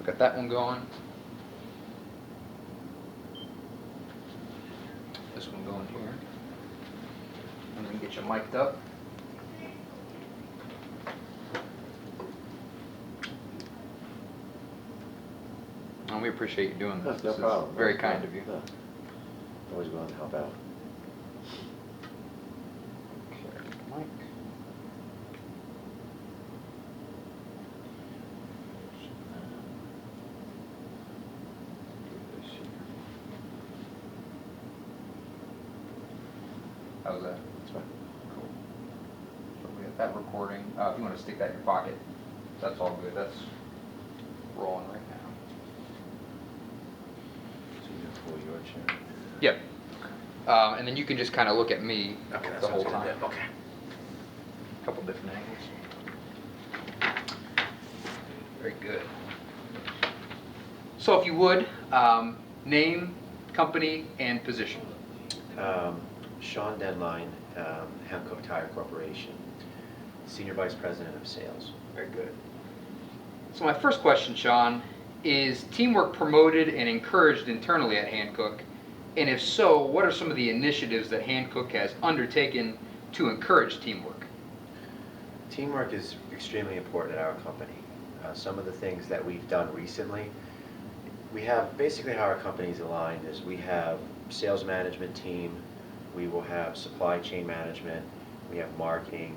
got that one going. This one going here. And then get you mic'd up. And we appreciate you doing this. No problem. Is very kind of you. No. Always willing to help out. Okay, mic. Do this here. How's that? That's fine. Cool. So we got that recording. If you want to stick that in your pocket, that's all good. That's rolling right now. So you can pull your chair. Yep. And then you can just kind of look at me Okay, that's the whole what I'm time. gonna do. Okay. A couple different angles. Very good. So if you would, name, company, and position. Shawn Denlein, Hankook Tire Corporation, Senior Vice President of Sales. Very good. So my first question, Shawn, is teamwork promoted and encouraged internally at Hankook? And if so, what are some of the initiatives that Hankook has undertaken to encourage teamwork? Teamwork is extremely important at our company. Some of the things that we've done recently, we have basically how our company is aligned is we have sales management team, we will have supply chain management, we have marketing.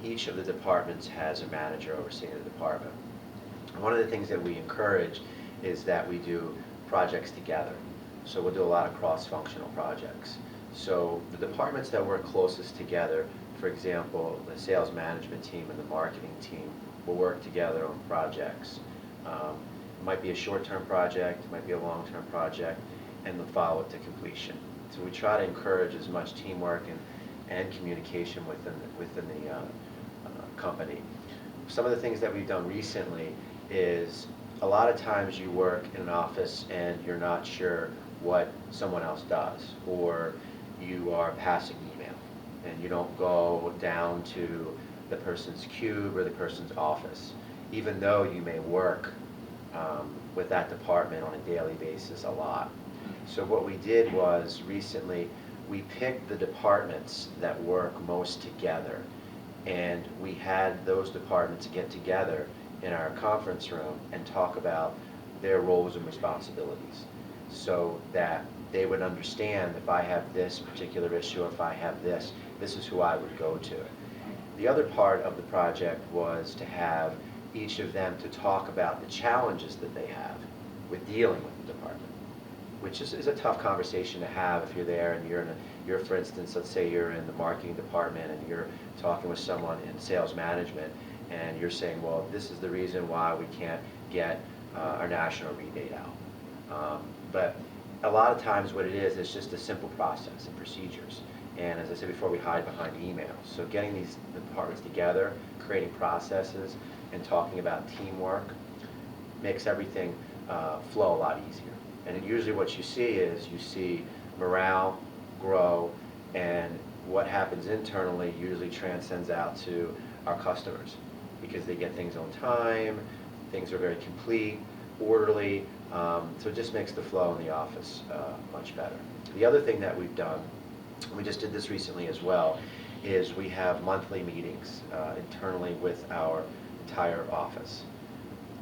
Each of the departments has a manager overseeing the department. One of the things that we encourage is that we do projects together. So we'll do a lot of cross-functional projects. So the departments that work closest together, for example, the sales management team and the marketing team will work together on projects. It might be a short-term project, it might be a long-term project, and they'll follow it to completion. So we try to encourage as much teamwork and communication within the company. Some of the things that we've done recently is a lot of times you work in an office and you're not sure what someone else does, or you are passing email and you don't go down to the person's cube or the person's office, even though you may work with that department on a daily basis a lot. So what we did was recently we picked the departments that work most together, and we had those departments get together in our conference room and talk about their roles and responsibilities, so that they would understand if I have this particular issue, if I have this is who I would go to. The other part of the project was to have each of them to talk about the challenges that they have with dealing with the department, which is a tough conversation to have if you're there and you're, for instance, let's say you're in the marketing department and you're talking with someone in sales management and you're saying, well, this is the reason why we can't get our national rebate out. But a lot of times what it is just a simple process and procedures. And as I said before, we hide behind emails. So getting these departments together, creating processes, and talking about teamwork makes everything flow a lot easier. And usually what you see is you see morale grow, and what happens internally usually transcends out to our customers because they get things on time, things are very complete, orderly, so it just makes the flow in the office much better. The other thing that we've done, we just did this recently as well, is we have monthly meetings internally with our entire office.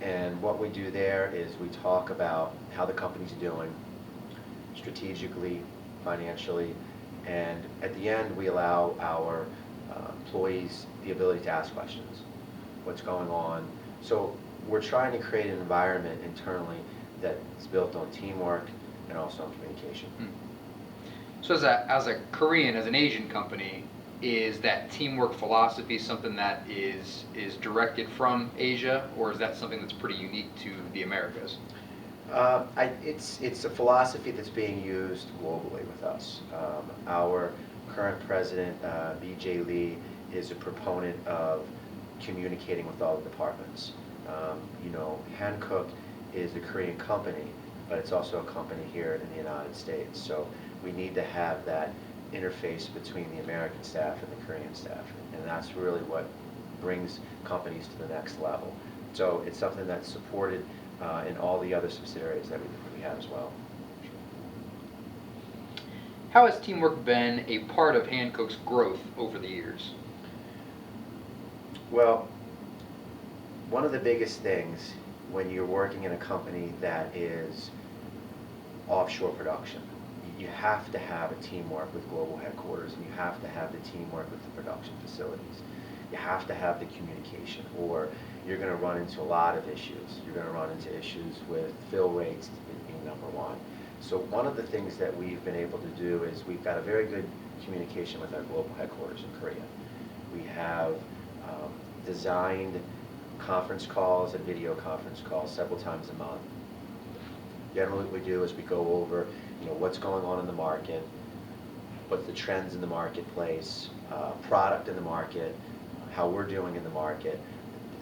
And what we do there is we talk about how the company's doing strategically, financially, and at the end we allow our employees the ability to ask questions. What's going on? So we're trying to create an environment internally that's built on teamwork and also on communication. So as a Korean, as an Asian company, is that teamwork philosophy something that is directed from Asia, or is that something that's pretty unique to the Americas? It's a philosophy that's being used globally with us. Our current president, B.J. Lee, is a proponent of communicating with all the departments. You know, Hankook is a Korean company, but it's also a company here in the United States. So we need to have that interface between the American staff and the Korean staff, and that's really what brings companies to the next level. So it's something that's supported and all the other subsidiaries that we have as well. How has teamwork been a part of Hankook's growth over the years? Well, one of the biggest things when you're working in a company that is offshore production, you have to have a teamwork with global headquarters, and you have to have the teamwork with the production facilities. You have to have the communication, or you're going to run into a lot of issues. You're going to run into issues with fill rates being number one. So one of the things that we've been able to do is we've got a very good communication with our global headquarters in Korea. We have designed conference calls and video conference calls several times a month. Generally what we do is we go over, what's going on in the market, what's the trends in the marketplace, product in the market, how we're doing in the market.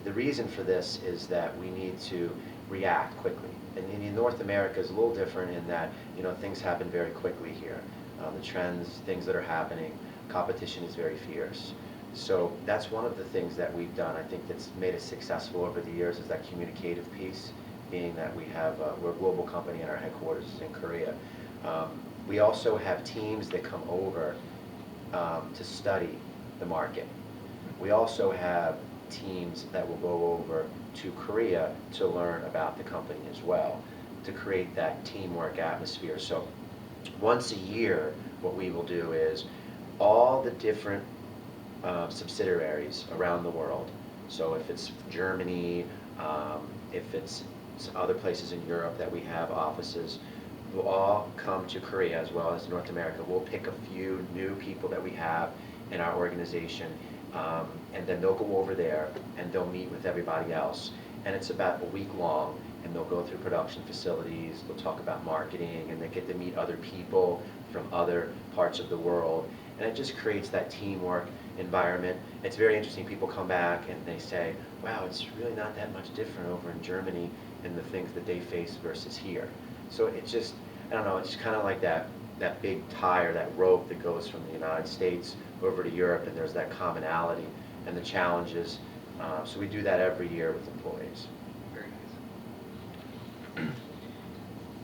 The reason for this is that we need to react quickly. And in North America is a little different in that, things happen very quickly here. The trends, things that are happening, competition is very fierce. So that's one of the things that we've done, I think, that's made us successful over the years, is that communicative piece, being that we're a global company and our headquarters is in Korea. We also have teams that come over to study the market. We also have teams that will go over to Korea to learn about the company as well, to create that teamwork atmosphere. So once a year, what we will do is all the different subsidiaries around the world. So if it's Germany, if it's other places in Europe that we have offices, will all come to Korea as well as North America. We'll pick a few new people that we have in our organization, and then they'll go over there and they'll meet with everybody else. And it's about a week long, and they'll go through production facilities, they'll talk about marketing, and they get to meet other people from other parts of the world. And it just creates that teamwork environment. It's very interesting. People come back and they say, wow, it's really not that much different over in Germany in the things that they face versus here. So it's just, I don't know, it's kind of like that big tire, that rope that goes from the United States over to Europe, and there's that commonality and the challenges. So we do that every year with employees. Very nice.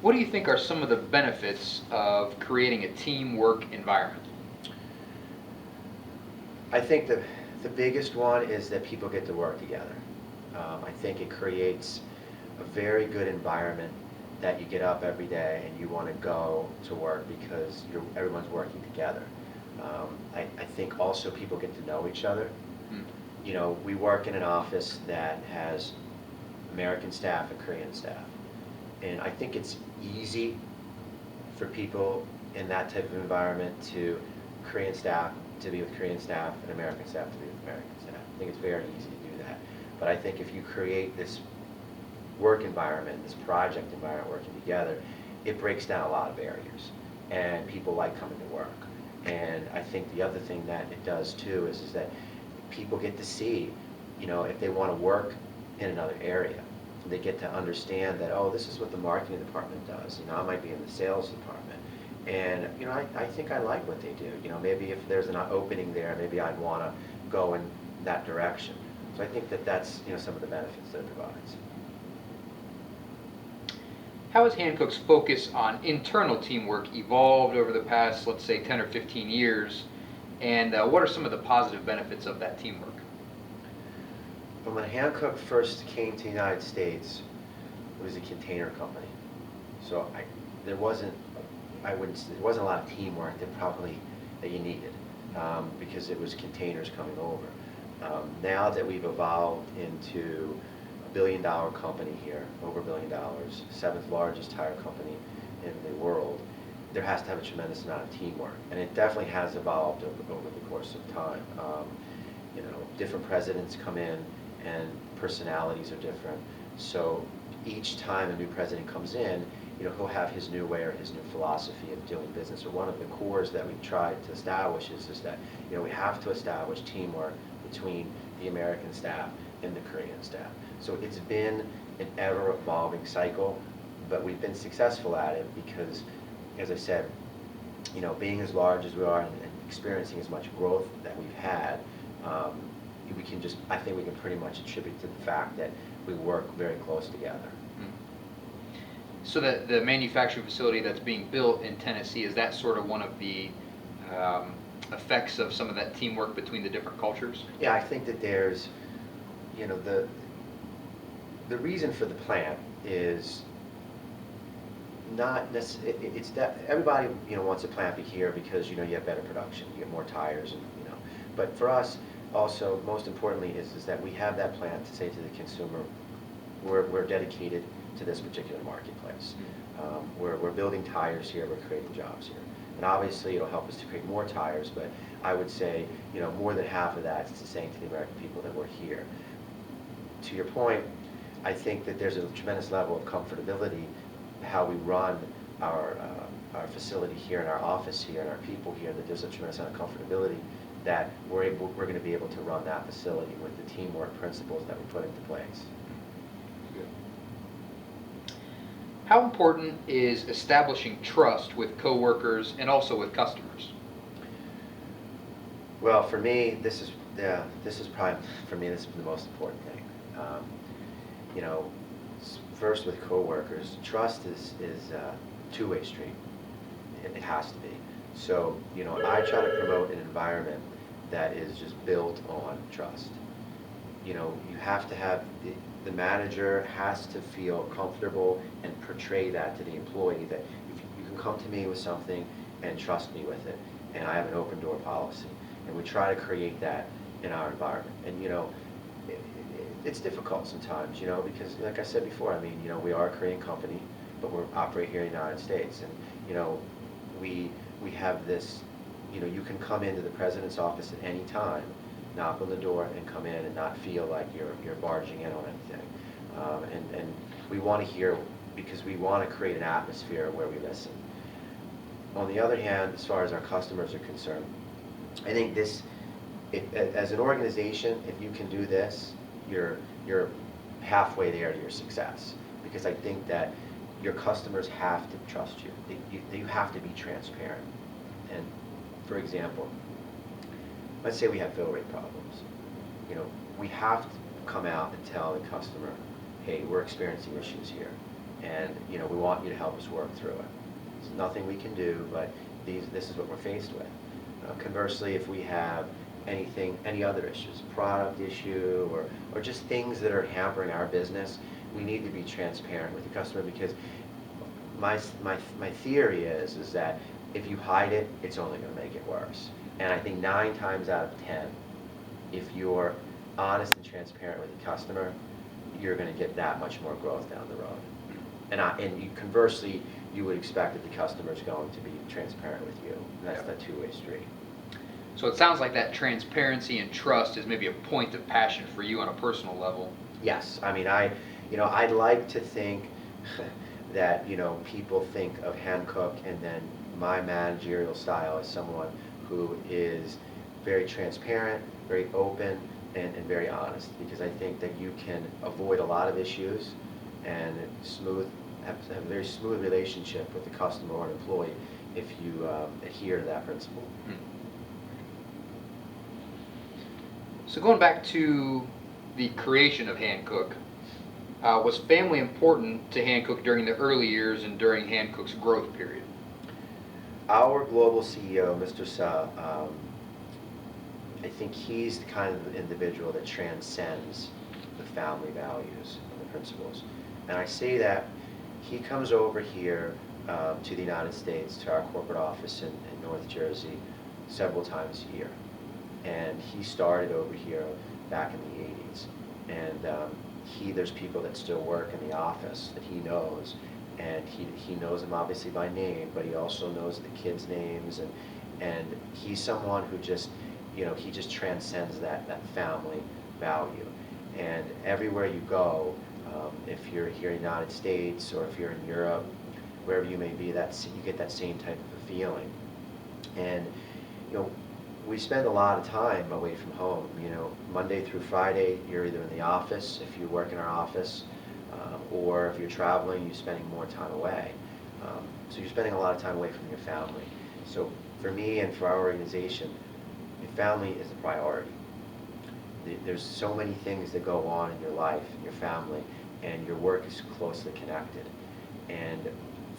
What do you think are some of the benefits of creating a teamwork environment? I think the biggest one is that people get to work together. I think it creates a very good environment that you get up every day and you want to go to work because everyone's working together. I think also people get to know each other. We work in an office that has American staff and Korean staff. And I think it's easy for people in that type of environment to Korean staff to be with Korean staff and American staff to be with American staff. I think it's very easy to do that. But I think if you create this work environment, this project environment working together, it breaks down a lot of barriers. And people like coming to work. And I think the other thing that it does too is that people get to see, if they want to work in another area, they get to understand that, oh, this is what the marketing department does. I might be in the sales department. And, I think I like what they do. Maybe if there's an opening there, maybe I'd want to go in that direction. So I think that's, some of the benefits that it provides. How has Hankook's focus on internal teamwork evolved over the past, let's say, 10 or 15 years? And what are some of the positive benefits of that teamwork? When Hankook first came to the United States, it was a container company. So there wasn't a lot of teamwork that you needed because it was containers coming over. Now that we've evolved into $1 billion company here, over $1 billion, 7th largest tire company in the world, there has to have a tremendous amount of teamwork, and it definitely has evolved over the course of time. Different presidents come in, and personalities are different. So each time a new president comes in, he'll have his new way or his new philosophy of doing business. So one of the cores that we've tried to establish is that we have to establish teamwork between the American staff and the Korean staff. So it's been an ever-evolving cycle, but we've been successful at it because, as I said, being as large as we are and experiencing as much growth that we've had, I think we can pretty much attribute to the fact that we work very close together. So that the manufacturing facility that's being built in Tennessee, is that sort of one of the effects of some of that teamwork between the different cultures? Yeah, I think that there's, you know, the reason for the plant is not necessarily, it's that everybody, wants a plant here because, you have better production, you get more tires and. But for us, also, most importantly, is that we have that plant to say to the consumer, we're dedicated to this particular marketplace. We're building tires here, we're creating jobs here. And obviously, it'll help us to create more tires, but I would say, more than half of that is saying to the American people that we're here. To your point, I think that there's a tremendous level of comfortability how we run our facility here and our office here and our people here, that there's a tremendous amount of comfortability that we're going to be able to run that facility with the teamwork principles that we put into place. How important is establishing trust with coworkers and also with customers? Well, for me, this is probably, for me, this is the most important thing. First with coworkers, trust is a two-way street. It has to be. So, I try to promote an environment that is just built on trust. You have to have, the manager has to feel comfortable and portray that to the employee, that if you can come to me with something and trust me with it, and I have an open door policy. And we try to create that in our environment. And, it's difficult sometimes, because like I said before, we are a Korean company, but we operate here in the United States. And, we have this, you can come into the president's office at any time, knock on the door and come in and not feel like you're barging in on anything. And we want to hear, because we want to create an atmosphere where we listen. On the other hand, as far as our customers are concerned, I think as an organization, if you can do this, you're halfway there to your success. Because I think that your customers have to trust you. You have to be transparent. And for example, let's say we have fill rate problems. We have to come out and tell the customer, hey, we're experiencing issues here, and we want you to help us work through it. There's nothing we can do, but this is what we're faced with. Conversely, if we have any other issues, product issue, or just things that are hampering our business, we need to be transparent with the customer, because my theory is that if you hide it, it's only going to make it worse. And I think 9 times out of 10, if you're honest and transparent with the customer, you're going to get that much more growth down the road. Conversely, you would expect that the customer is going to be transparent with you. And that's the two-way street. So it sounds like that transparency and trust is maybe a point of passion for you on a personal level. Yes, I'd like to think that people think of Hankook and then my managerial style as someone who is very transparent, very open, and very honest, because I think that you can avoid a lot of issues and have a very smooth relationship with the customer or an employee if you adhere to that principle. So going back to the creation of Hankook, was family important to Hankook during the early years and during Hankook's growth period? Our global CEO, Mr. Sa, I think he's the kind of individual that transcends the family values and the principles. And I say that he comes over here to the United States, to our corporate office in North Jersey, several times a year. And he started over here back in the 80s. And there's people that still work in the office that he knows. And he knows them obviously by name, but he also knows the kids' names. And he's someone who just, he just transcends that family value. And everywhere you go, if you're here in the United States or if you're in Europe, wherever you may be, you get that same type of a feeling. And, we spend a lot of time away from home. Monday through Friday, you're either in the office, if you work in our office, or if you're traveling, you're spending more time away. So you're spending a lot of time away from your family. So for me and for our organization, your family is a priority. There's so many things that go on in your life, in your family, and your work is closely connected. And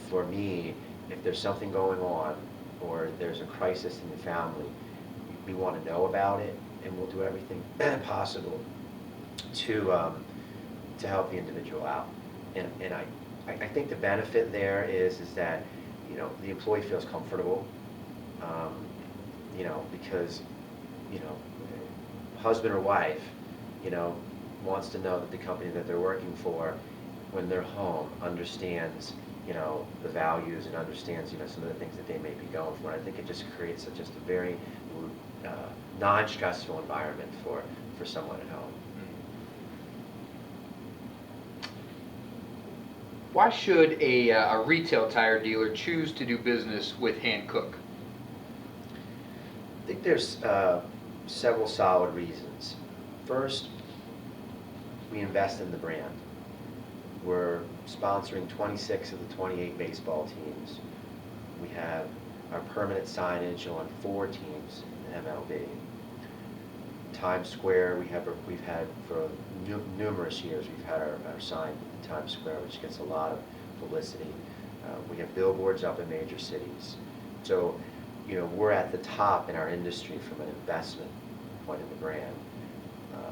for me, if there's something going on or there's a crisis in the family, we want to know about it, and we'll do everything possible to help the individual out. And I think the benefit there is that, you know, the employee feels comfortable, you know, because, you know, husband or wife, you know, wants to know that the company that they're working for, when they're home, understands, you know, the values and understands, you know, some of the things that they may be going for. And I think it just creates just a very non-stressful environment for someone at home. Why should a retail tire dealer choose to do business with Hankook? I think there's several solid reasons. First, we invest in the brand. We're sponsoring 26 of the 28 baseball teams. We have our permanent signage on 4 teams in MLB. Times Square, we've had for numerous years, we've had our sign in Times Square, which gets a lot of publicity. We have billboards up in major cities. So, you know, we're at the top in our industry from an investment point in the brand.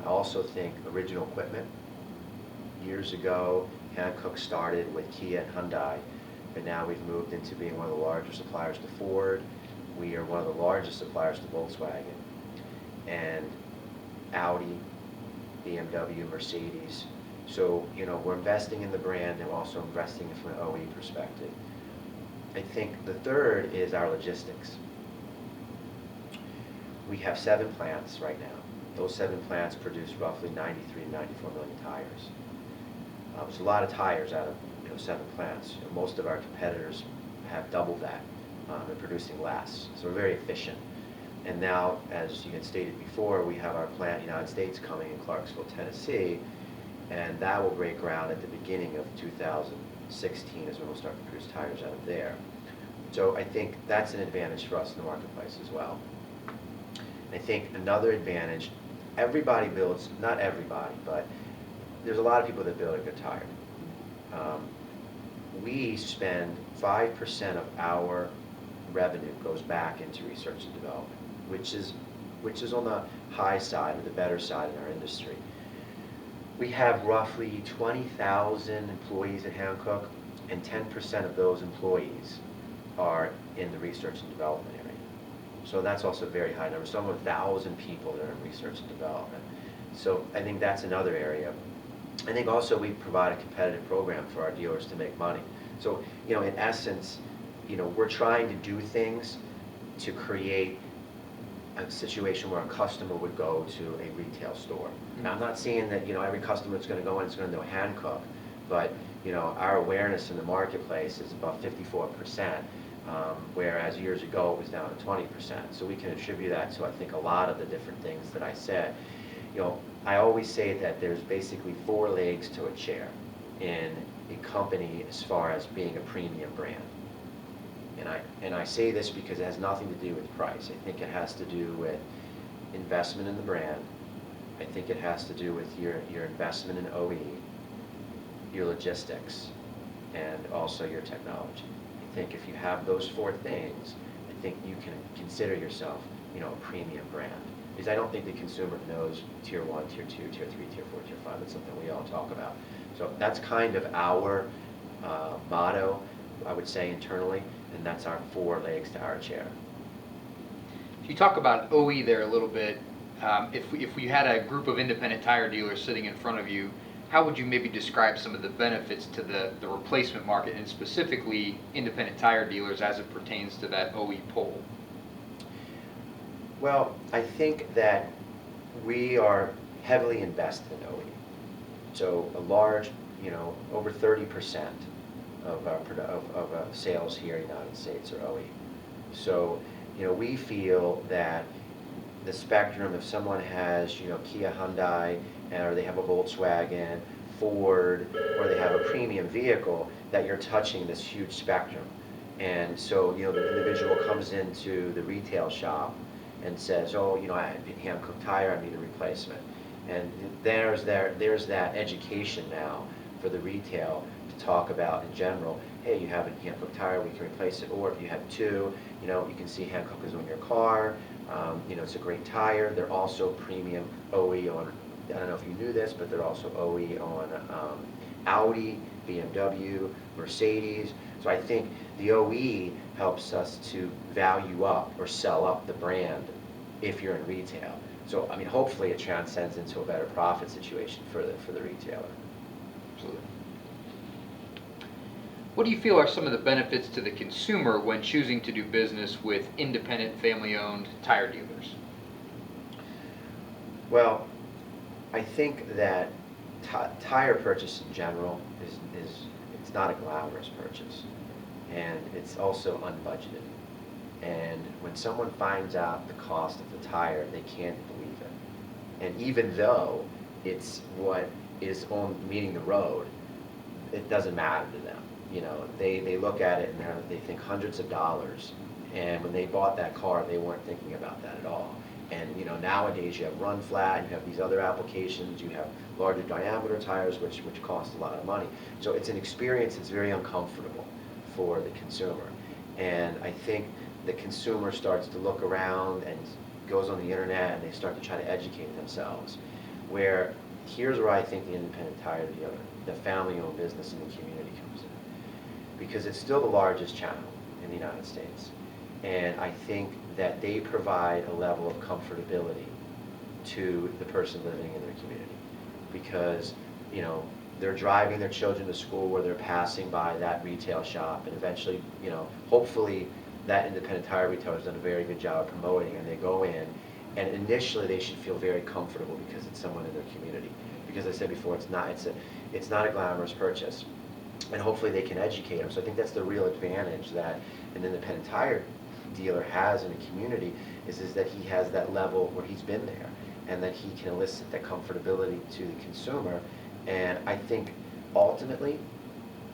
I also think original equipment. Years ago, Hankook started with Kia and Hyundai, but now we've moved into being one of the larger suppliers to Ford. We are one of the largest suppliers to Volkswagen, and Audi, BMW, Mercedes. So, you know, we're investing in the brand and also investing from an OE perspective. I think the third is our logistics. We have 7 plants right now. Those 7 plants produce roughly 93 to 94 million tires. It's a lot of tires out of, you know, 7 plants. You know, most of our competitors have double that and producing less. So we're very efficient. And now, as you had stated before, we have our plant in the United States coming in Clarksville, Tennessee, and that will break ground at the beginning of 2016 is when we'll start to produce tires out of there. So I think that's an advantage for us in the marketplace as well. I think another advantage, everybody builds, not everybody, but there's a lot of people that build a good tire. We spend 5% of our revenue goes back into research and development, which is on the high side or the better side in our industry. We have roughly 20,000 employees at Hankook, and 10% of those employees are in the research and development area. So that's also a very high number. So almost 1,000 people that are in research and development. So I think that's another area. I think also we provide a competitive program for our dealers to make money. So, you know, in essence, you know, we're trying to do things to create a situation where a customer would go to a retail store. Now, I'm not saying that, you know, every customer that's going to go in is going to know Hankook, but, you know, our awareness in the marketplace is about 54%, whereas years ago it was down to 20%. So we can attribute that to, I think, a lot of the different things that I said. You know, I always say that there's basically 4 legs to a chair in a company as far as being a premium brand. And I say this because it has nothing to do with price. I think it has to do with investment in the brand. I think it has to do with your investment in OE, your logistics, and also your technology. I think if you have those 4 things, I think you can consider yourself, you know, a premium brand. Because I don't think the consumer knows tier 1, tier 2, tier 3, tier 4, tier 5. That's something we all talk about. So that's kind of our motto, I would say, internally, and that's our 4 legs to our chair. You talk about OE there a little bit. If we had a group of independent tire dealers sitting in front of you, how would you maybe describe some of the benefits to the replacement market, and specifically independent tire dealers as it pertains to that OE poll? Well, I think that we are heavily invested in OE. So a large, you know, over 30% of our sales here in the United States are OE. So, you know, we feel that the spectrum, if someone has, you know, Kia, Hyundai, or they have a Volkswagen, Ford, or they have a premium vehicle, that you're touching this huge spectrum. And so, you know, the individual comes into the retail shop and says, oh, you know, I have Hankook Tire, I need a replacement. And there's that education now for the retail to talk about in general, hey, you have a Hankook tire, we can replace it, or if you have two, you can see Hankook is on your car. It's a great tire. They're also premium OE on, I don't know if you knew this, but they're also OE on Audi, BMW, Mercedes. So I think the OE helps us to value up or sell up the brand if you're in retail. So, I mean, hopefully it transcends into a better profit situation for the retailer. Absolutely. What do you feel are some of the benefits to the consumer when choosing to do business with independent, family-owned tire dealers? Well, I think that tire purchase in general is it's not a glamorous purchase, and it's also unbudgeted. And when someone finds out the cost of the tire, they can't believe it. And even though it's what is on meeting the road, it doesn't matter to them. They look at it and they think hundreds of dollars. And when they bought that car, they weren't thinking about that at all. And nowadays you have run flat, you have these other applications, you have larger diameter tires, which cost a lot of money. So it's an experience that's very uncomfortable for the consumer. And I think the consumer starts to look around and goes on the internet and they start to try to educate themselves. Where here's where I think the independent tire dealer, the family-owned business in the community comes in. Because it's still the largest channel in the United States. And I think that they provide a level of comfortability to the person living in their community. Because, they're driving their children to school where they're passing by that retail shop, and eventually, hopefully that independent tire retailer has done a very good job of promoting, and they go in, and initially they should feel very comfortable because it's someone in their community. Because I said before, it's not a glamorous purchase. And hopefully they can educate them. So I think that's the real advantage that an independent tire dealer has in a community is that he has that level where he's been there and that he can elicit that comfortability to the consumer. And I think ultimately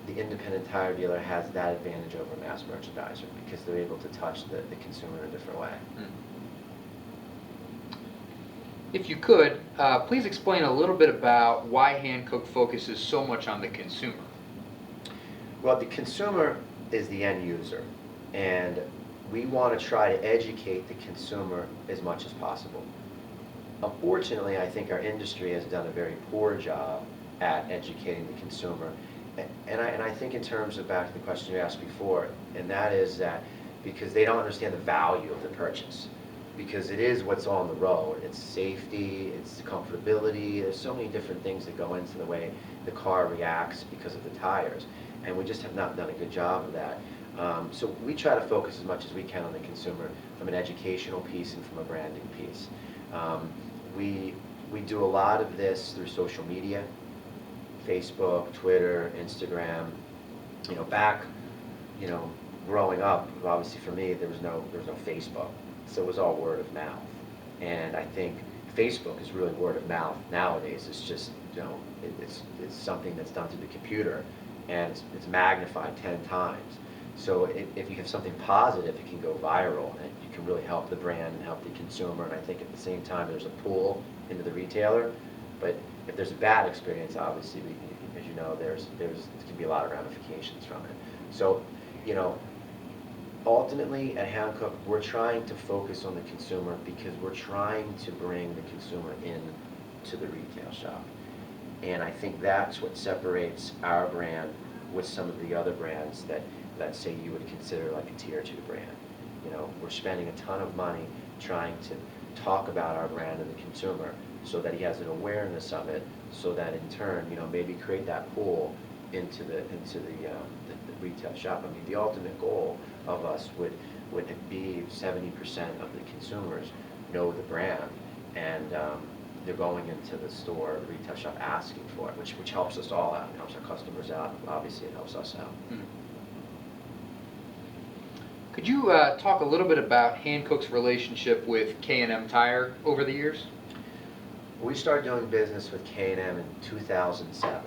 the independent tire dealer has that advantage over a mass merchandiser because they're able to touch the consumer in a different way. If you could, please explain a little bit about why Hankook focuses so much on the consumer. Well, the consumer is the end user, and we want to try to educate the consumer as much as possible. Unfortunately, I think our industry has done a very poor job at educating the consumer. And I think in terms of back to the question you asked before, and that is that because they don't understand the value of the purchase. Because it is what's on the road. It's safety, it's comfortability, there's so many different things that go into the way the car reacts because of the tires. And we just have not done a good job of that. So we try to focus as much as we can on the consumer from an educational piece and from a branding piece. We do a lot of this through social media, Facebook, Twitter, Instagram. Back, growing up, obviously for me, there was no Facebook. So it was all word of mouth. And I think Facebook is really word of mouth nowadays. It's just, it's something that's done through the computer, and it's magnified 10 times. So if you have something positive, it can go viral, and you can really help the brand and help the consumer. And I think at the same time, there's a pull into the retailer. But if there's a bad experience, obviously, as you know, there can be a lot of ramifications from it. So, ultimately, at Hankook, we're trying to focus on the consumer because we're trying to bring the consumer in to the retail shop. And I think that's what separates our brand with some of the other brands that, let's say, you would consider like a tier 2 brand. We're spending a ton of money trying to talk about our brand and the consumer so that he has an awareness of it, so that in turn, maybe create that pull into the retail shop. I mean, the ultimate goal of us would be 70% of the consumers know the brand, and they're going into the store, the retail shop, asking for it, which helps us all out. It helps our customers out. Obviously, it helps us out. Could you talk a little bit about Hankook's relationship with K&M Tire over the years? We started doing business with K&M in 2007,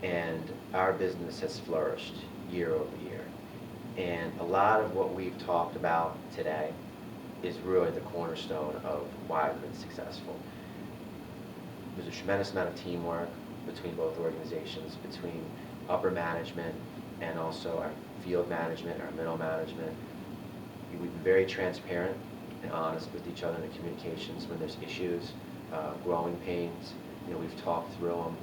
and our business has flourished year over year. And a lot of what we've talked about today is really the cornerstone of why we've been successful. There's a tremendous amount of teamwork between both organizations, between upper management and also our field management, our middle management. We've been very transparent and honest with each other in the communications when there's issues, growing pains. We've talked through them.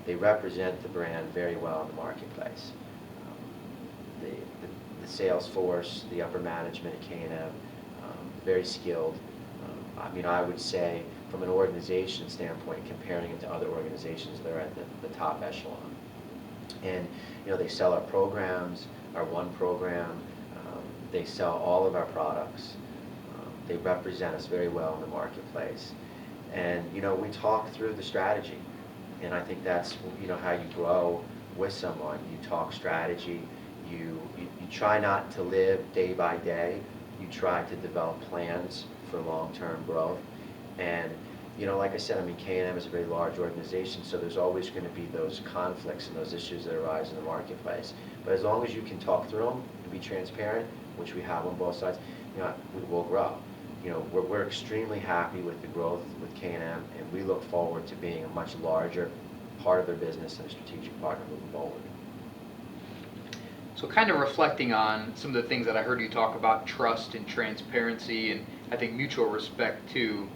They represent the brand very well in the marketplace. The sales force, the upper management at K&M, very skilled. I would say from an organization standpoint, comparing it to other organizations, they're at the top echelon. And they sell our programs, our one program. They sell all of our products. They represent us very well in the marketplace. And we talk through the strategy, and I think that's how you grow with someone. You talk strategy. You try not to live day by day. You try to develop plans for long-term growth. And like I said, K&M is a very large organization, so there's always going to be those conflicts and those issues that arise in the marketplace. But as long as you can talk through them and be transparent, which we have on both sides, we will grow. We're extremely happy with the growth with K&M, and we look forward to being a much larger part of their business and a strategic partner moving forward. So kind of reflecting on some of the things that I heard you talk about, trust and transparency, and I think mutual respect too.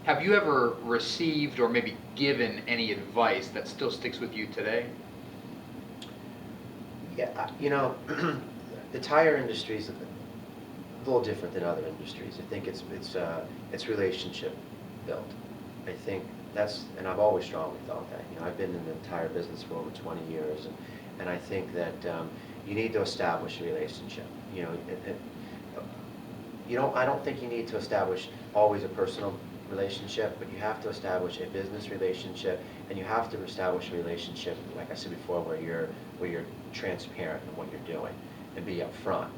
Have you ever received or maybe given any advice that still sticks with you today? Yeah, the tire industry is a little different than other industries. I think it's relationship built. I think and I've always strongly felt that. I've been in the tire business for over 20 years, and I think that you need to establish a relationship. I don't think you need to establish always a personal relationship, but you have to establish a business relationship, and you have to establish a relationship, like I said before, where you're transparent in what you're doing and be upfront.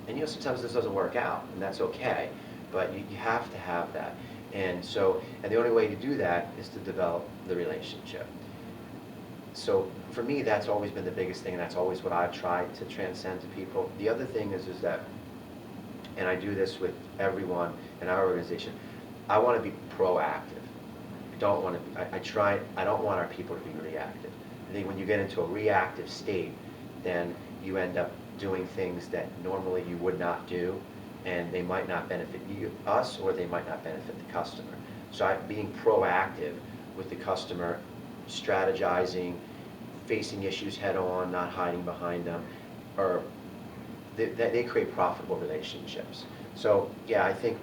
And sometimes this doesn't work out, and that's okay, but you have to have that. And the only way to do that is to develop the relationship. So for me, that's always been the biggest thing, and that's always what I've tried to transcend to people. The other thing is that, and I do this with everyone in our organization, I want to be proactive. I don't want our people to be reactive. I think when you get into a reactive state, then you end up doing things that normally you would not do, and they might not benefit us, or they might not benefit the customer. So being proactive with the customer, strategizing, facing issues head on, not hiding behind them, they create profitable relationships. So yeah, I think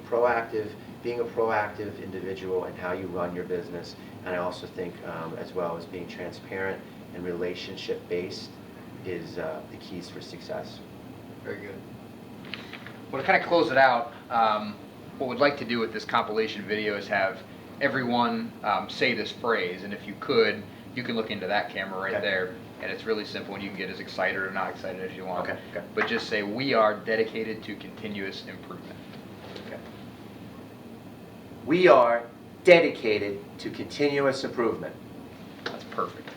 being a proactive individual in how you run your business, and I also think as well as being transparent and relationship based is the keys for success. Very good. Well, to kind of close it out, what we'd like to do with this compilation video is have everyone say this phrase, and if you could, you can look into that camera right there, and it's really simple, and you can get as excited or not excited as you want. Okay. But just say, we are dedicated to continuous improvement. Okay. We are dedicated to continuous improvement. That's perfect.